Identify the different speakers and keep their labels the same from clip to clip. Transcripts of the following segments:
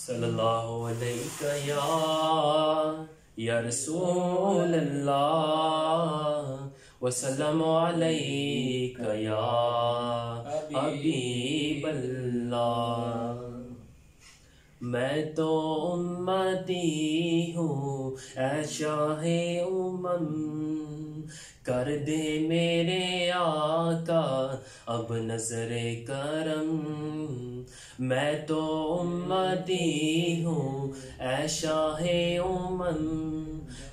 Speaker 1: صلی اللہ علیہ یا رسول اللہ وسلم علیہ یا حبیب اللہ۔ میں تو امتی ہوں اے شاہ کر دے میرے آقا اب نظر کرم۔ میں تو امتی ہوں اے شاہ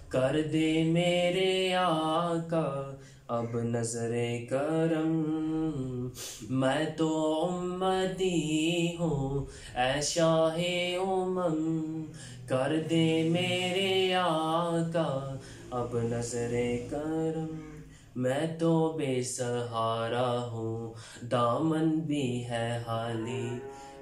Speaker 1: کر دے میرے آقا اب نظر کرم۔ میں تو امتی ہوں اے شاہ کر دے میرے آقا اب نظر کرم۔ میں تو بے سہارا ہوں دامن بھی ہے خالی۔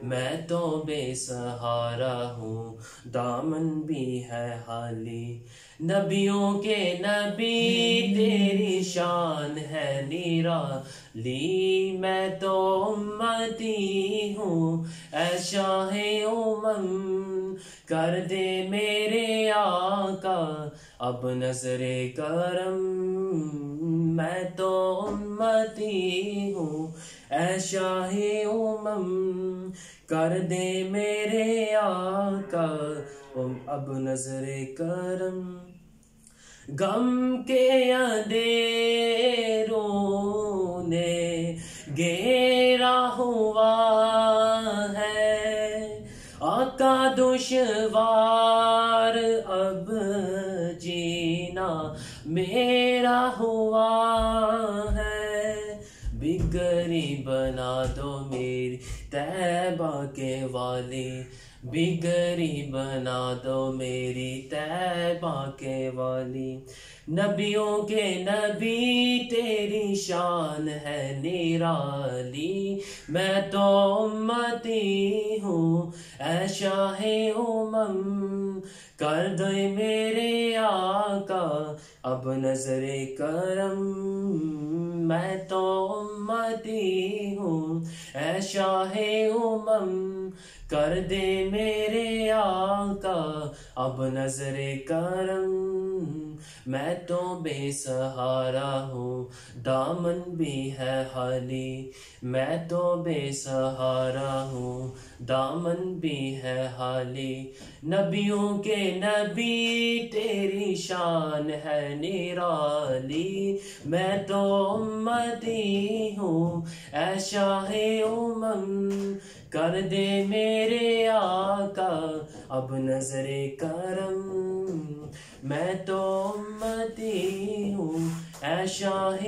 Speaker 1: میں تو بے سہارا ہوں دامن بھی ہے خالی۔ نبیوں کے نبی تیری شان ہے نرالی۔ میں تو امتی ہوں اے شاہ کر دے میرے آقا اب نظر کرم۔ میں تو امتی ہوں اے شاہ کر دے میرے آقا اب نظر کرم۔ غم کے اندھیروں نے گھیرا ہوا ہے، آقا دشوار اب جینا میرا ہوا ہے۔ بگڑی بنا دو میری طیبہ کے والی، بگڑی بنا دو میری طیبہ کے والی۔ نبیوں کے نبی تیری شان ہے نرالی۔ میں تو امتی ہوں اے شاہ کر دے میرے آقا اب نظر کرم۔ میں تو امتی ہوں اے شاہ کر دے میرے آقا اب نظر کرم۔ میں تو بے سہارا ہوں دامن بھی ہے خالی۔ میں تو بے سہارا ہوں دامن بھی ہے خالی۔ نبیوں کے نبی تیری شان ہے نرالی۔ میں تو امتی ہوں اے شاہ کر دے میرے آقا اب نظر کرم۔ میں تو امتی ہوں اے شاہ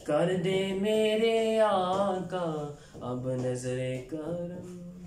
Speaker 1: کر دے میرے آقا اب نظر کرم۔